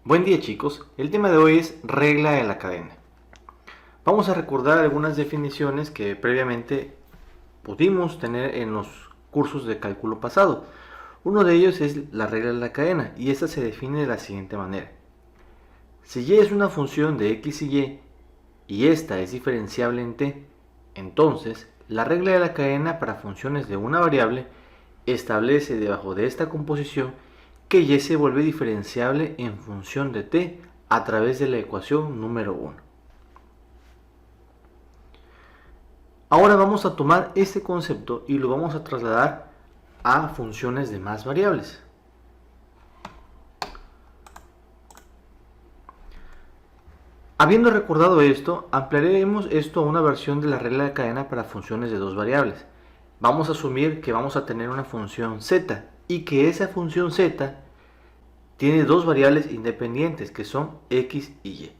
Buen día chicos, el tema de hoy es regla de la cadena. Vamos a recordar algunas definiciones que previamente pudimos tener en los cursos de cálculo pasado. Uno de ellos es la regla de la cadena y esta se define de la siguiente manera. Si y es una función de x y esta es diferenciable en t, entonces la regla de la cadena para funciones de una variable establece debajo de esta composición que y se vuelve diferenciable en función de t a través de la ecuación número 1. Ahora vamos a tomar este concepto y lo vamos a trasladar a funciones de más variables. Habiendo recordado esto, ampliaremos esto a una versión de la regla de cadena para funciones de dos variables. Vamos a asumir que vamos a tener una función z y que esa función z tiene dos variables independientes que son x y y.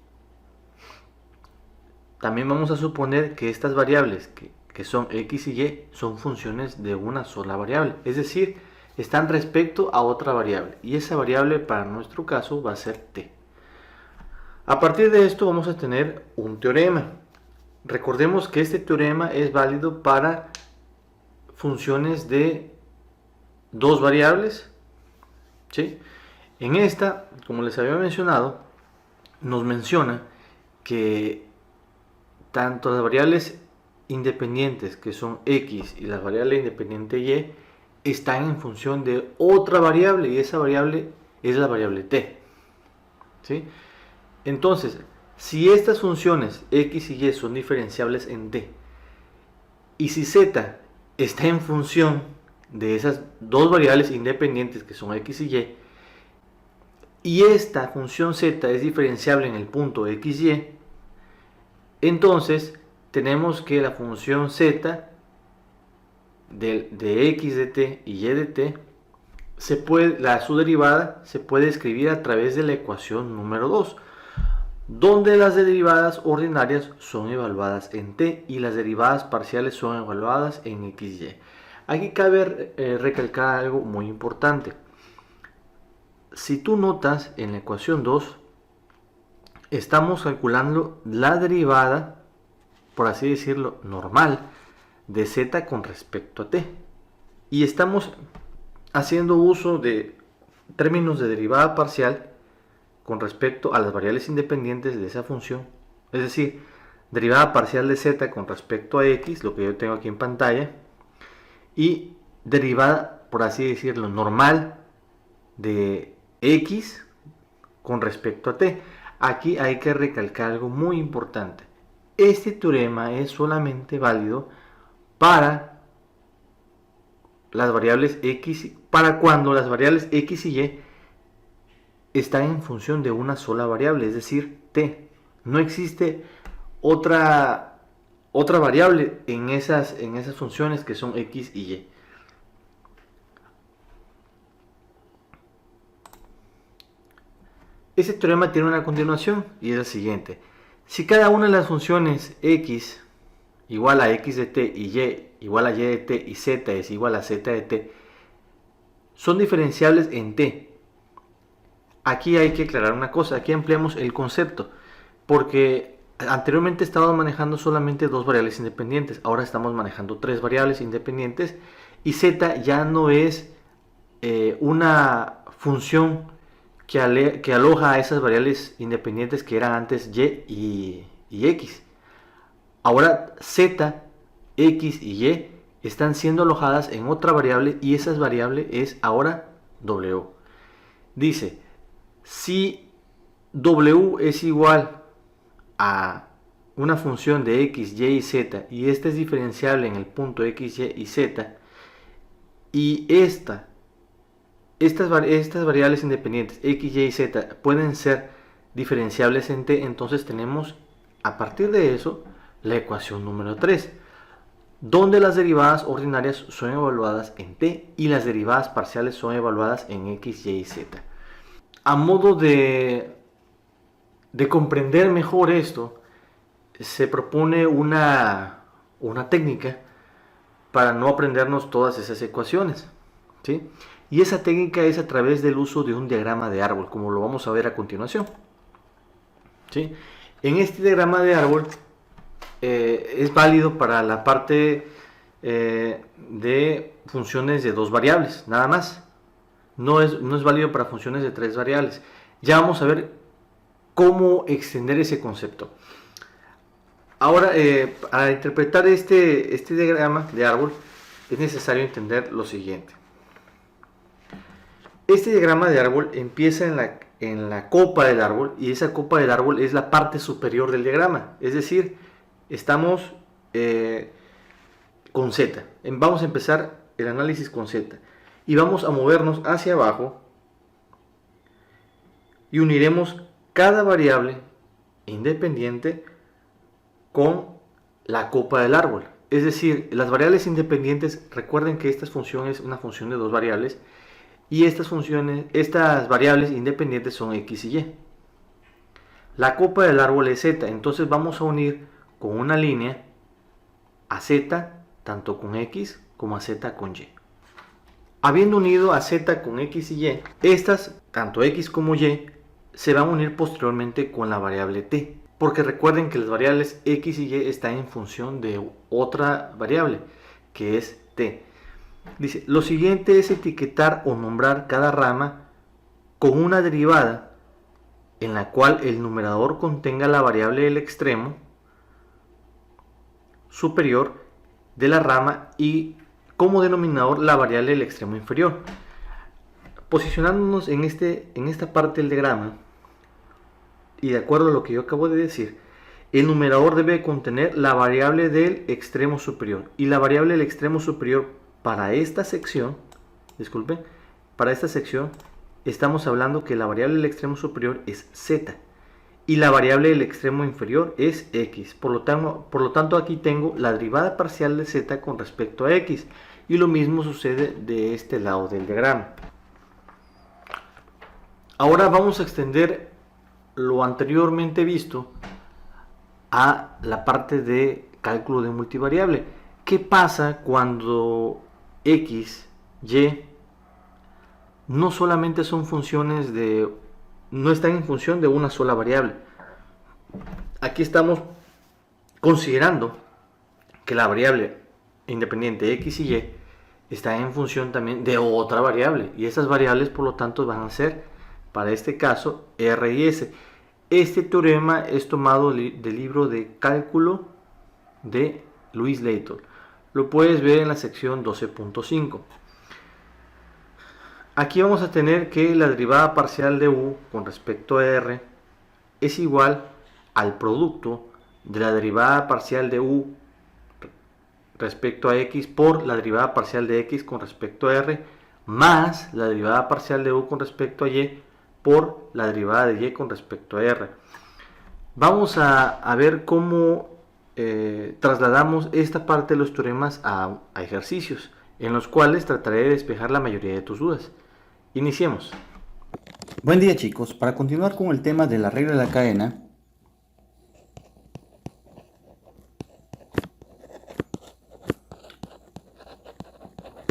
También vamos a suponer que estas variables que son x y y son funciones de una sola variable, es decir, están respecto a otra variable y esa variable para nuestro caso va a ser t. A partir de esto vamos a tener un teorema. Recordemos que este teorema es válido para funciones de dos variables, ¿sí? En esta, como les había mencionado, nos menciona que tanto las variables independientes que son x y la variable independiente y están en función de otra variable y esa variable es la variable t, ¿sí? Entonces, si estas funciones x y y son diferenciables en t y si z está en función de esas dos variables independientes que son x y esta función z es diferenciable en el punto x y, entonces tenemos que la función z de x de t y de t su derivada se puede escribir a través de la ecuación número 2, donde las derivadas ordinarias son evaluadas en t y las derivadas parciales son evaluadas en x y. Aquí cabe recalcar algo muy importante. Si tú notas en la ecuación 2, estamos calculando la derivada, por así decirlo, normal de z con respecto a t. Y estamos haciendo uso de términos de derivada parcial con respecto a las variables independientes de esa función. Es decir, derivada parcial de z con respecto a x, lo que yo tengo aquí en pantalla, y derivada, por así decirlo, normal de x con respecto a t. Aquí hay que recalcar algo muy importante. Este teorema es solamente válido para las variables x, para cuando las variables x y y están en función de una sola variable, es decir, t. No existe otra variable en esas funciones que son x y y. Este teorema tiene una continuación y es el siguiente. Si cada una de las funciones x igual a x de t y y igual a y de t y z es igual a z de t son diferenciables en t, aquí hay que aclarar una cosa, aquí ampliamos el concepto, porque anteriormente estábamos manejando solamente dos variables independientes, ahora estamos manejando tres variables independientes y z ya no es una función que aloja a esas variables independientes que eran antes y x. Ahora z, x y y están siendo alojadas en otra variable y esa variable es ahora w. Dice, si w es igual a una función de x, y y z y esta es diferenciable en el punto x, y z y estas variables independientes x, y z pueden ser diferenciables en t, entonces tenemos a partir de eso la ecuación número 3, donde las derivadas ordinarias son evaluadas en t y las derivadas parciales son evaluadas en x, y z. A modo de comprender mejor esto, se propone una técnica para no aprendernos todas esas ecuaciones, ¿sí? Y esa técnica es a través del uso de un diagrama de árbol, como lo vamos a ver a continuación. ¿Sí? En este diagrama de árbol es válido para la parte de funciones de 2 variables, nada más. No es válido para funciones de 3 variables. Ya vamos a ver cómo extender ese concepto. Ahora, para interpretar este diagrama de árbol, es necesario entender lo siguiente. Este diagrama de árbol empieza en la copa del árbol, y esa copa del árbol es la parte superior del diagrama. Es decir, estamos con Z. Vamos a empezar el análisis con Z. Y vamos a movernos hacia abajo y uniremos cada variable independiente con la copa del árbol. Es decir, las variables independientes, recuerden que esta función es una función de 2 variables, y estas variables independientes son x y y. La copa del árbol es z, entonces vamos a unir con una línea a z tanto con x como a z con y. Habiendo unido a z con x y y, estas, tanto x como y, se van a unir posteriormente con la variable t, porque recuerden que las variables x y y están en función de otra variable, que es t. Dice, lo siguiente es etiquetar o nombrar cada rama con una derivada en la cual el numerador contenga la variable del extremo superior de la rama y como denominador la variable del extremo inferior. Posicionándonos en esta parte del diagrama, y de acuerdo a lo que yo acabo de decir, el numerador debe contener la variable del extremo superior, y la variable del extremo superior para esta sección, estamos hablando que la variable del extremo superior es z y la variable del extremo inferior es x. Por lo tanto, aquí tengo la derivada parcial de z con respecto a x, y lo mismo sucede de este lado del diagrama. Ahora vamos a extender lo anteriormente visto a la parte de cálculo de multivariable. ¿Qué pasa cuando x, y no solamente son funciones no están en función de una sola variable? Aquí estamos considerando que la variable independiente x y y está en función también de otra variable, y esas variables por lo tanto van a ser, para este caso, r y s. Este teorema es tomado del libro de cálculo de Louis Leitol. Lo puedes ver en la sección 12.5. Aquí vamos a tener que la derivada parcial de u con respecto a r es igual al producto de la derivada parcial de u respecto a x por la derivada parcial de x con respecto a r, más la derivada parcial de u con respecto a y por la derivada de y con respecto a r. Vamos a ver cómo trasladamos esta parte de los teoremas a ejercicios, en los cuales trataré de despejar la mayoría de tus dudas. Iniciemos. Buen día, chicos. Para continuar con el tema de la regla de la cadena,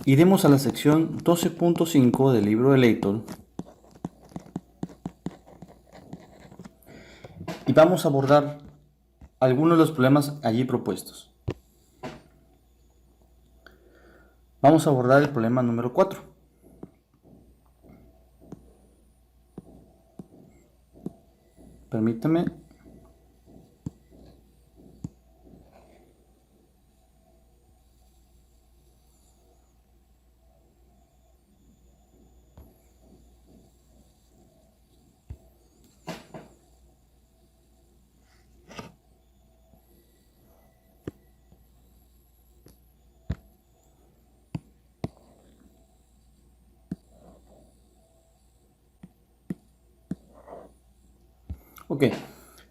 iremos a la sección 12.5 del libro de Leitol y vamos a abordar algunos de los problemas allí propuestos. Vamos a abordar el problema número 4. Permítame. Ok,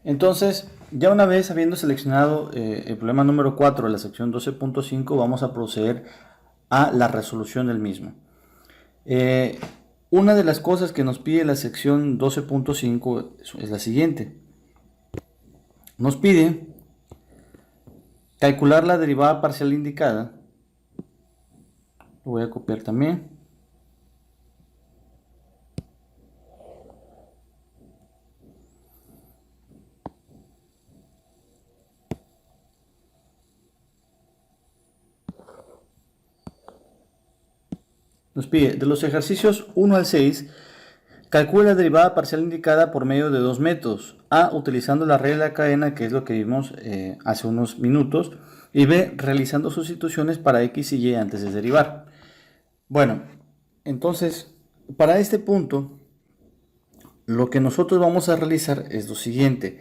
entonces ya una vez habiendo seleccionado el problema número 4 de la sección 12.5, vamos a proceder a la resolución del mismo. Una de las cosas que nos pide la sección 12.5 es la siguiente. Nos pide calcular la derivada parcial indicada. Lo voy a copiar también. Nos pide, de los ejercicios 1 al 6, calcula la derivada parcial indicada por medio de dos métodos. A, utilizando la regla de la cadena, que es lo que vimos hace unos minutos, y B, realizando sustituciones para X y Y antes de derivar. Bueno, entonces, para este punto, lo que nosotros vamos a realizar es lo siguiente.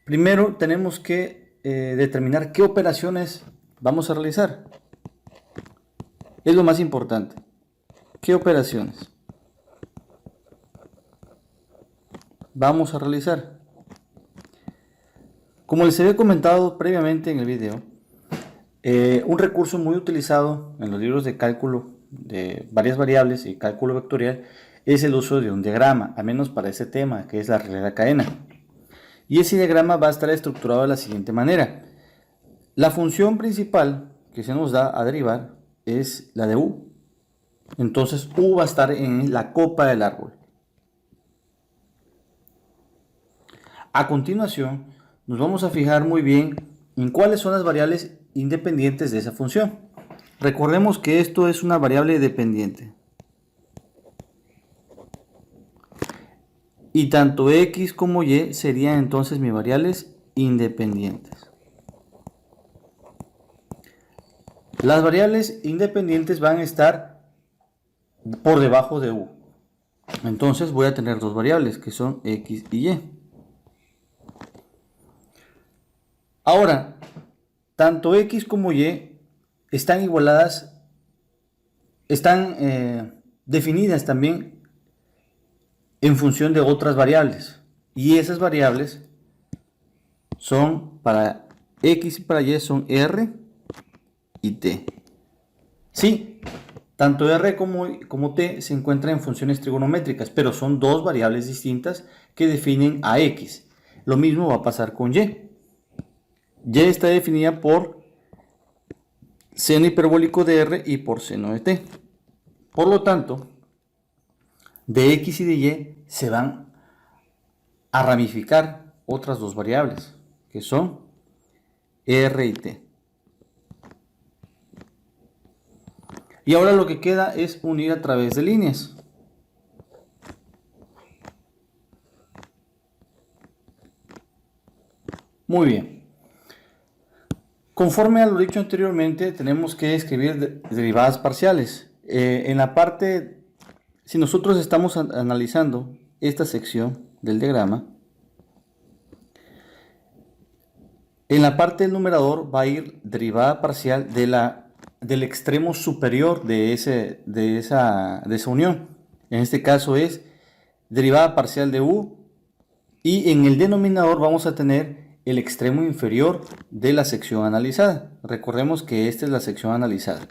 Primero, tenemos que determinar qué operaciones vamos a realizar. Es lo más importante. ¿Qué operaciones vamos a realizar? Como les había comentado previamente en el video, un recurso muy utilizado en los libros de cálculo de varias variables y cálculo vectorial es el uso de un diagrama, al menos para ese tema, que es la regla de la cadena. Y ese diagrama va a estar estructurado de la siguiente manera. La función principal que se nos da a derivar es la de u. Entonces u va a estar en la copa del árbol. A continuación, nos vamos a fijar muy bien en cuáles son las variables independientes de esa función. Recordemos que esto es una variable dependiente. Y tanto x como y serían entonces mis variables independientes. Las variables independientes van a estar por debajo de u. Entonces voy a tener dos variables que son x y y. Ahora, tanto x como y están igualadas, están definidas también en función de otras variables. Y esas variables son para x y para y son r y t. Sí, tanto r como t se encuentran en funciones trigonométricas, pero son dos variables distintas que definen a x. Lo mismo va a pasar con y. Y está definida por seno hiperbólico de r y por seno de t. Por lo tanto, de x y de y se van a ramificar otras dos variables, que son r y t. Y ahora lo que queda es unir a través de líneas. Muy bien. Conforme a lo dicho anteriormente, tenemos que escribir derivadas parciales. En la parte, si nosotros estamos analizando esta sección del diagrama, en la parte del numerador va a ir derivada parcial del extremo superior de esa unión. En este caso es derivada parcial de u, y en el denominador vamos a tener el extremo inferior de la sección analizada. Recordemos que esta es la sección analizada.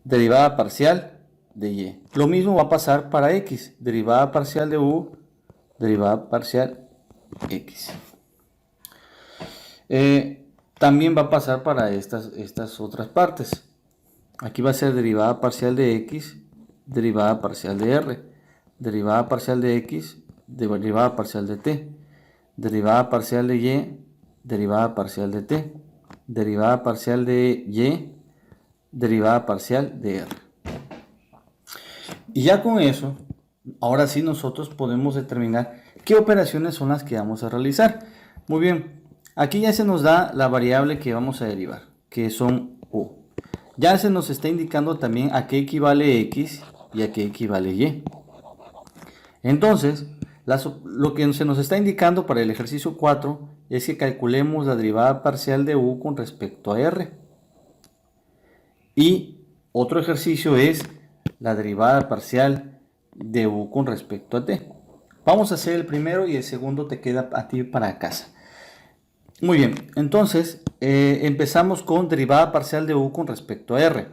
Derivada parcial de y. Lo mismo va a pasar para x. Derivada parcial de u, derivada parcial x. También va a pasar para estas otras partes. Aquí va a ser derivada parcial de x, derivada parcial de r, derivada parcial de x, derivada parcial de t, derivada parcial de y, derivada parcial de t, derivada parcial de y, derivada parcial de r. Y ya con eso, ahora sí nosotros podemos determinar qué operaciones son las que vamos a realizar. Muy bien, aquí ya se nos da la variable que vamos a derivar, que son u. Ya se nos está indicando también a qué equivale x y a qué equivale y. Entonces, lo que se nos está indicando para el ejercicio 4 es que calculemos la derivada parcial de u con respecto a r. Y otro ejercicio es la derivada parcial de u con respecto a t. Vamos a hacer el primero y el segundo te queda a ti para casa. Muy bien, entonces empezamos con derivada parcial de u con respecto a r.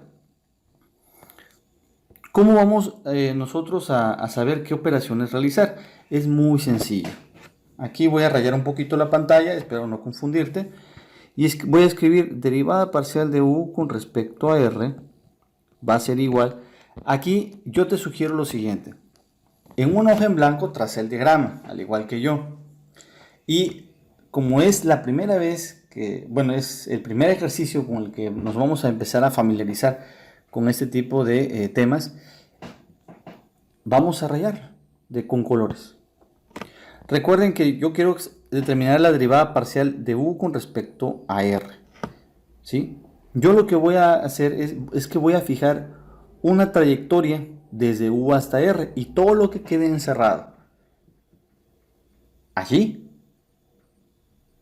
¿Cómo vamos nosotros a saber qué operaciones realizar? Es muy sencillo. Aquí voy a rayar un poquito la pantalla, espero no confundirte. Y voy a escribir derivada parcial de u con respecto a r. Va a ser igual. Aquí yo te sugiero lo siguiente. En una hoja en blanco traza el diagrama, al igual que yo. Y como es la primera vez que, bueno, es el primer ejercicio con el que nos vamos a empezar a familiarizar con este tipo de temas, vamos a rayar con colores. Recuerden que yo quiero determinar la derivada parcial de u con respecto a r, ¿sí? Yo lo que voy a hacer es que voy a fijar una trayectoria desde u hasta r y todo lo que quede encerrado allí,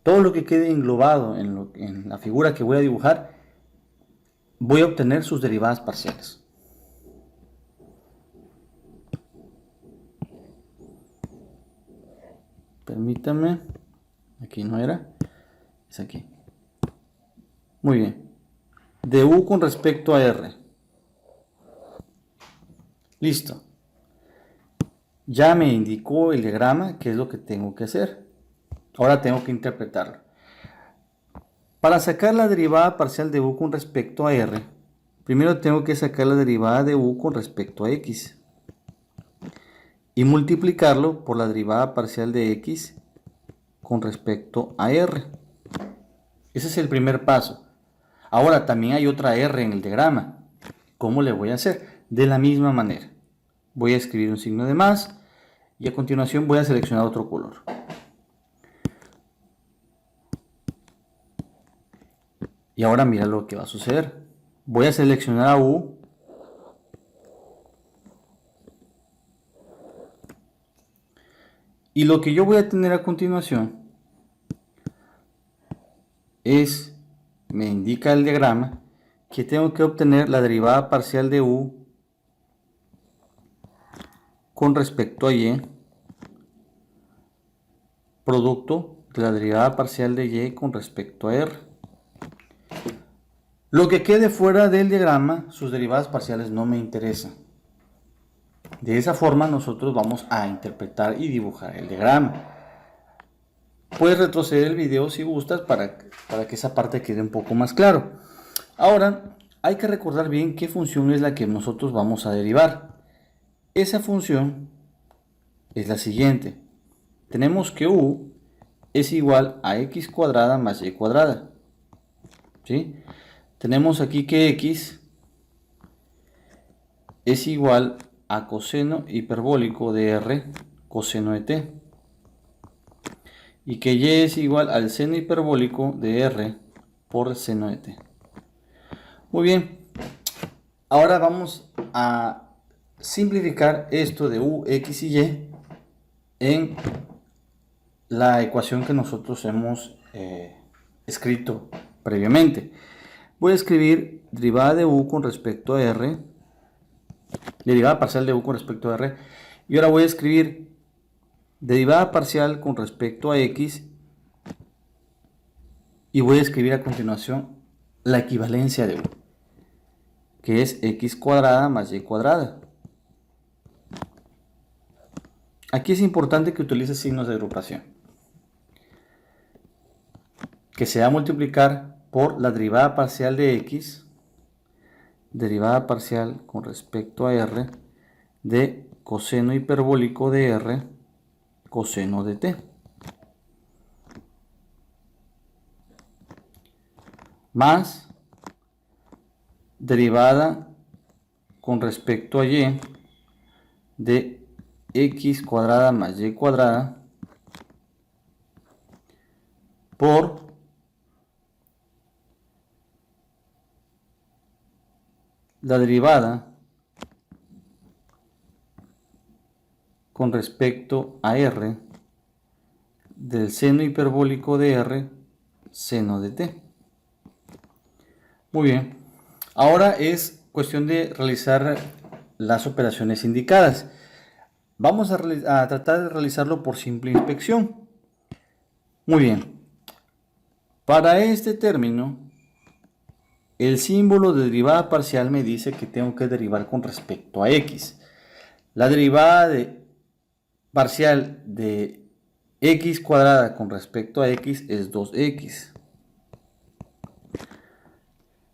todo lo que quede englobado en la figura que voy a dibujar, voy a obtener sus derivadas parciales. Permítame, aquí no era, es aquí. Muy bien, de u con respecto a r. Listo. Ya me indicó el diagrama qué es lo que tengo que hacer. Ahora tengo que interpretarlo. Para sacar la derivada parcial de u con respecto a r, primero tengo que sacar la derivada de u con respecto a x y multiplicarlo por la derivada parcial de x con respecto a r. Ese es el primer paso. Ahora también hay otra r en el diagrama. ¿Cómo le voy a hacer? De la misma manera. Voy a escribir un signo de más y a continuación voy a seleccionar otro color. Y ahora mira lo que va a suceder. Voy a seleccionar a u y lo que yo voy a tener a continuación es, me indica el diagrama, que tengo que obtener la derivada parcial de u con respecto a y, producto de la derivada parcial de y con respecto a r. Lo que quede fuera del diagrama, sus derivadas parciales no me interesan. De esa forma nosotros vamos a interpretar y dibujar el diagrama. Puedes retroceder el video si gustas para que esa parte quede un poco más claro. Ahora hay que recordar bien qué función es la que nosotros vamos a derivar. Esa función es la siguiente. Tenemos que u es igual a x cuadrada más y cuadrada. ¿Sí? Tenemos aquí que x es igual a coseno hiperbólico de r coseno de t. Y que y es igual al seno hiperbólico de r por seno de t. Muy bien. Ahora vamos a simplificar esto de u, x y y en la ecuación que nosotros hemos escrito previamente. Voy a escribir derivada de u con respecto a r, derivada parcial de u con respecto a r, y ahora voy a escribir derivada parcial con respecto a x y voy a escribir a continuación la equivalencia de u, que es x cuadrada más y cuadrada. Aquí es importante que utilices signos de agrupación, que se va a multiplicar por la derivada parcial de x, derivada parcial con respecto a r, de coseno hiperbólico de r, coseno de t, más derivada con respecto a y de x cuadrada más y cuadrada por la derivada con respecto a r del seno hiperbólico de r seno de t. Muy bien, ahora es cuestión de realizar las operaciones indicadas. Vamos a tratar de realizarlo por simple inspección. Muy bien, para este término el símbolo de derivada parcial me dice que tengo que derivar con respecto a x. La derivada parcial de x cuadrada con respecto a x es 2x.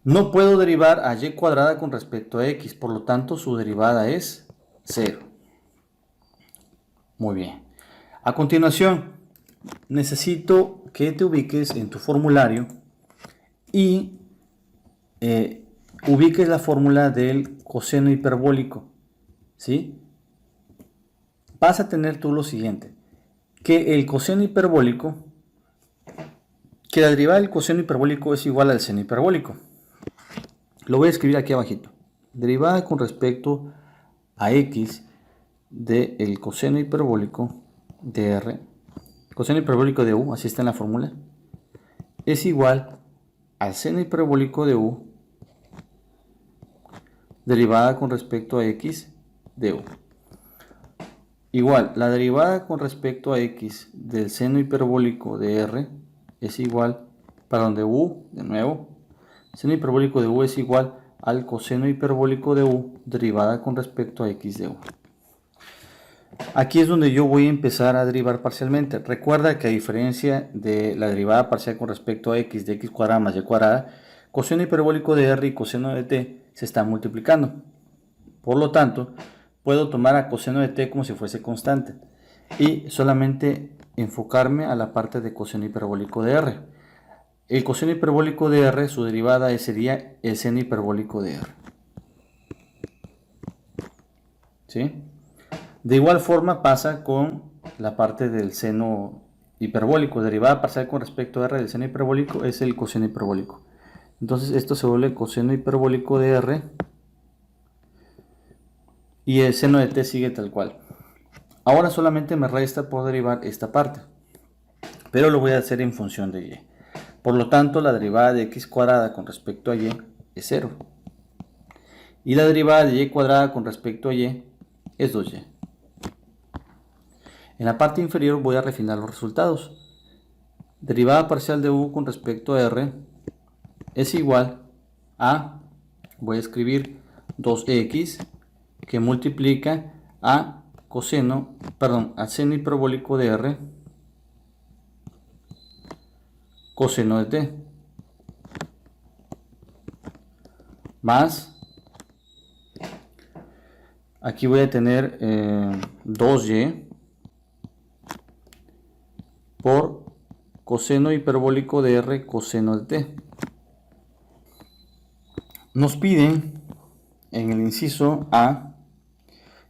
No puedo derivar a y cuadrada con respecto a x, por lo tanto su derivada es 0. Muy bien. A continuación, necesito que te ubiques en tu formulario y ubiques la fórmula del coseno hiperbólico, ¿sí? vas a tener tú lo siguiente, que el coseno hiperbólico, que la derivada del coseno hiperbólico es igual al seno hiperbólico. Lo voy a escribir aquí abajito. Derivada con respecto a x del coseno hiperbólico de r, coseno hiperbólico de u, así está en la fórmula, es igual al seno hiperbólico de u derivada con respecto a x de u. Igual, la derivada con respecto a x del seno hiperbólico de r es igual, para donde u, de nuevo, seno hiperbólico de u es igual al coseno hiperbólico de u derivada con respecto a x de u. Aquí es donde yo voy a empezar a derivar parcialmente. Recuerda que a diferencia de la derivada parcial con respecto a x de x cuadrada más y cuadrada, coseno hiperbólico de r y coseno de t se están multiplicando. Por lo tanto, puedo tomar a coseno de t como si fuese constante y solamente enfocarme a la parte de coseno hiperbólico de r. El coseno hiperbólico de r, su derivada sería el seno hiperbólico de r. ¿Sí? De igual forma pasa con la parte del seno hiperbólico. Derivada parcial con respecto a r del seno hiperbólico es el coseno hiperbólico. Entonces esto se vuelve coseno hiperbólico de r y el seno de t sigue tal cual. Ahora solamente me resta por derivar esta parte, pero lo voy a hacer en función de y. Por lo tanto, la derivada de x cuadrada con respecto a y es 0. Y la derivada de y cuadrada con respecto a y es 2y. En la parte inferior voy a refinar los resultados. Derivada parcial de u con respecto a r es igual a, voy a escribir 2x que multiplica a a seno hiperbólico de r coseno de t más, aquí voy a tener 2y por coseno hiperbólico de r coseno de t. Nos piden en el inciso A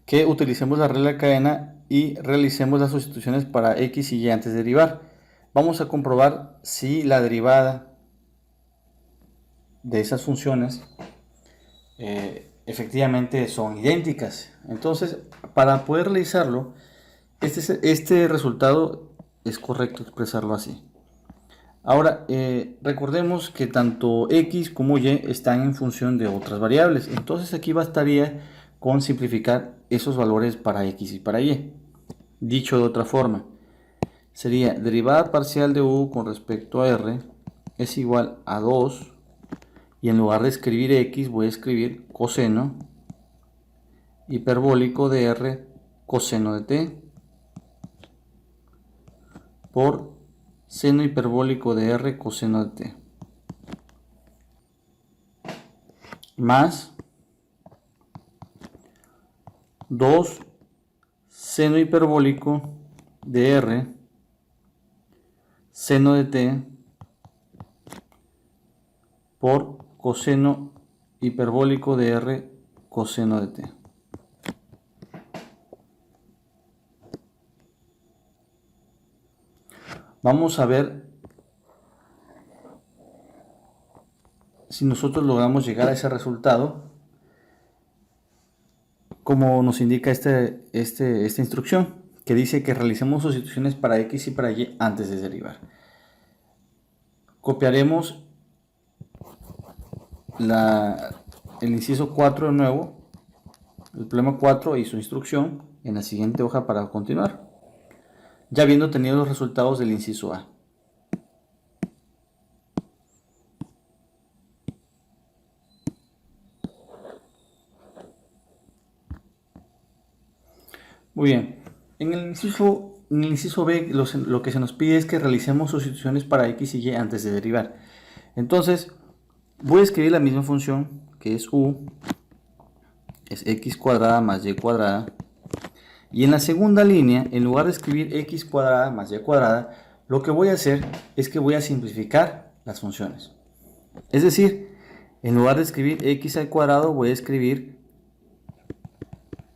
que utilicemos la regla de cadena y realicemos las sustituciones para x y y antes de derivar. Vamos a comprobar si la derivada de esas funciones efectivamente son idénticas. Entonces, para poder realizarlo, este resultado es correcto expresarlo así. Ahora, recordemos que tanto x como y están en función de otras variables. Entonces aquí bastaría con simplificar esos valores para x y para y. Dicho de otra forma, sería derivada parcial de u con respecto a r es igual a 2, y en lugar de escribir x voy a escribir coseno hiperbólico de r coseno de t por seno hiperbólico de r coseno de t más 2 seno hiperbólico de r seno de t por coseno hiperbólico de r coseno de t. Vamos a ver si nosotros logramos llegar a ese resultado como nos indica esta instrucción, que dice que realicemos sustituciones para x y para y antes de derivar. Copiaremos el inciso 4 de nuevo, el problema 4 y su instrucción en la siguiente hoja para continuar, ya habiendo tenido los resultados del inciso A. Muy bien, en el inciso B lo que se nos pide es que realicemos sustituciones para x y y antes de derivar. Entonces voy a escribir la misma función que es u, es x cuadrada más y cuadrada, y en la segunda línea, en lugar de escribir x cuadrada más y cuadrada, lo que voy a hacer es que voy a simplificar las funciones. Es decir, en lugar de escribir x al cuadrado voy a escribir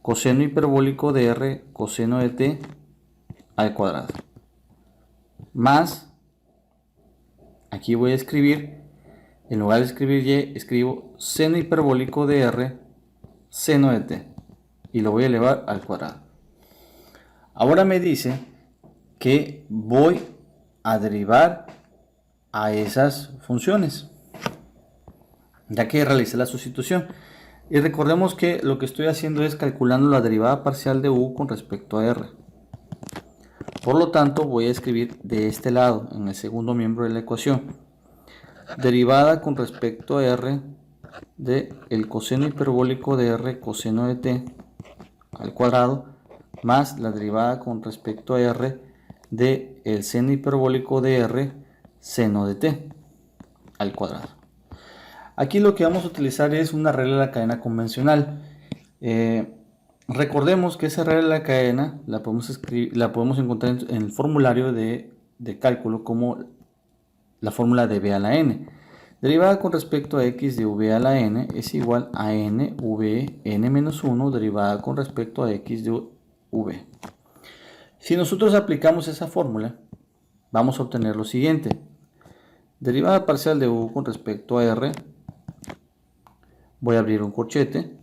coseno hiperbólico de r coseno de t al cuadrado. Más, aquí voy a escribir, en lugar de escribir y, escribo seno hiperbólico de r seno de t. Y lo voy a elevar al cuadrado. Ahora me dice que voy a derivar a esas funciones, ya que realicé la sustitución. Y recordemos que lo que estoy haciendo es calculando la derivada parcial de u con respecto a r. Por lo tanto, voy a escribir de este lado, en el segundo miembro de la ecuación, derivada con respecto a r de el coseno hiperbólico de r coseno de t al cuadrado, más la derivada con respecto a r de el seno hiperbólico de r seno de t al cuadrado. Aquí lo que vamos a utilizar es una regla de la cadena convencional. Recordemos que esa regla de la cadena la podemos encontrar en el formulario de cálculo como la fórmula de v a la n. Derivada con respecto a x de v a la n es igual a n v n menos 1 derivada con respecto a x de v. Si nosotros aplicamos esa fórmula, vamos a obtener lo siguiente. Derivada parcial de u con respecto a r. Voy a abrir un corchete.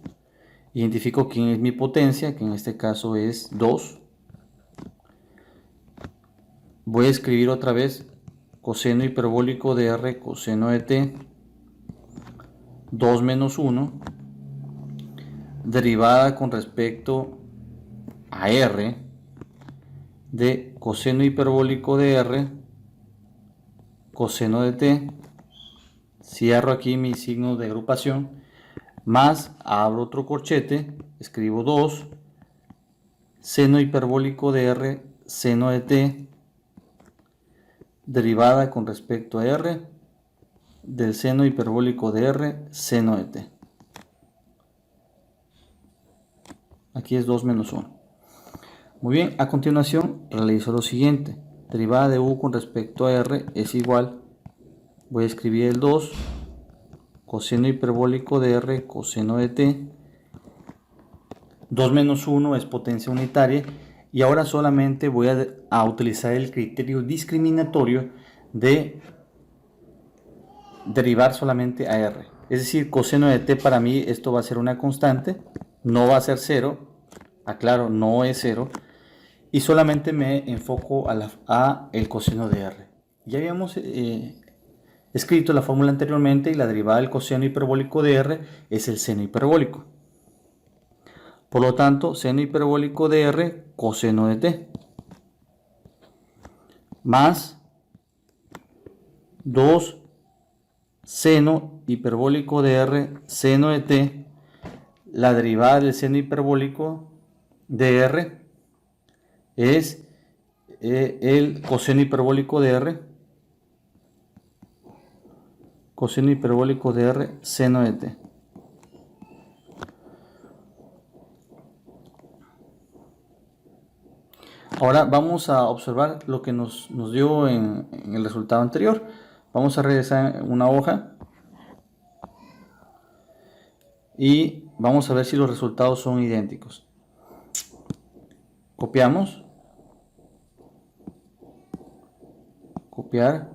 Identifico quién es mi potencia, que en este caso es 2. Voy a escribir otra vez coseno hiperbólico de r coseno de t 2 menos 1 derivada con respecto a r de coseno hiperbólico de r coseno de t. Cierro aquí mi signo de agrupación, más abro otro corchete, escribo 2 seno hiperbólico de r seno de t derivada con respecto a r del seno hiperbólico de r seno de t. Aquí es 2 menos 1. Muy bien, a continuación realizo lo siguiente. Derivada de u con respecto a r es igual, voy a escribir el 2 coseno hiperbólico de r coseno de t. 2 menos 1 es potencia unitaria. Y ahora solamente voy a utilizar el criterio discriminatorio de derivar solamente a r. Es decir, coseno de t para mí esto va a ser una constante, no va a ser 0. Aclaro, no es 0. Y solamente me enfoco a el coseno de r. Ya habíamos escrito la fórmula anteriormente y la derivada del coseno hiperbólico de r es el seno hiperbólico. Por lo tanto, seno hiperbólico de r coseno de t más 2 seno hiperbólico de r seno de t, la derivada del seno hiperbólico de r es el coseno hiperbólico de r coseno hiperbólico de r seno de t. Ahora vamos a observar lo que nos dio en el resultado anterior. Vamos a regresar una hoja y vamos a ver si los resultados son idénticos. Copiamos, copiar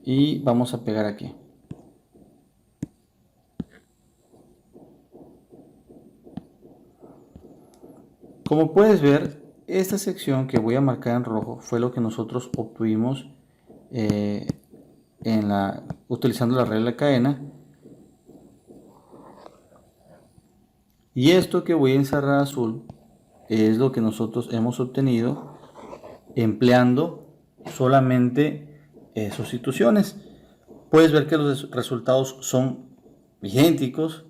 y vamos a pegar aquí. Como puedes ver, esta sección que voy a marcar en rojo fue lo que nosotros obtuvimos utilizando la regla de cadena. Y esto que voy a encerrar azul es lo que nosotros hemos obtenido empleando solamente sustituciones. Puedes ver que los resultados son idénticos.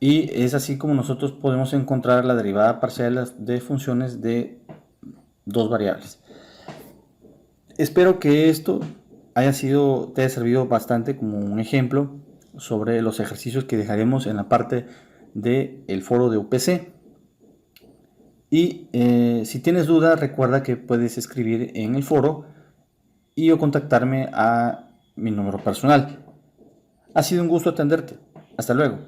Y es así como nosotros podemos encontrar la derivada parcial de funciones de dos variables. Espero que esto te haya servido bastante como un ejemplo sobre los ejercicios que dejaremos en la parte del foro de UPC. Y si tienes dudas, recuerda que puedes escribir en el foro o contactarme a mi número personal. Ha sido un gusto atenderte. Hasta luego.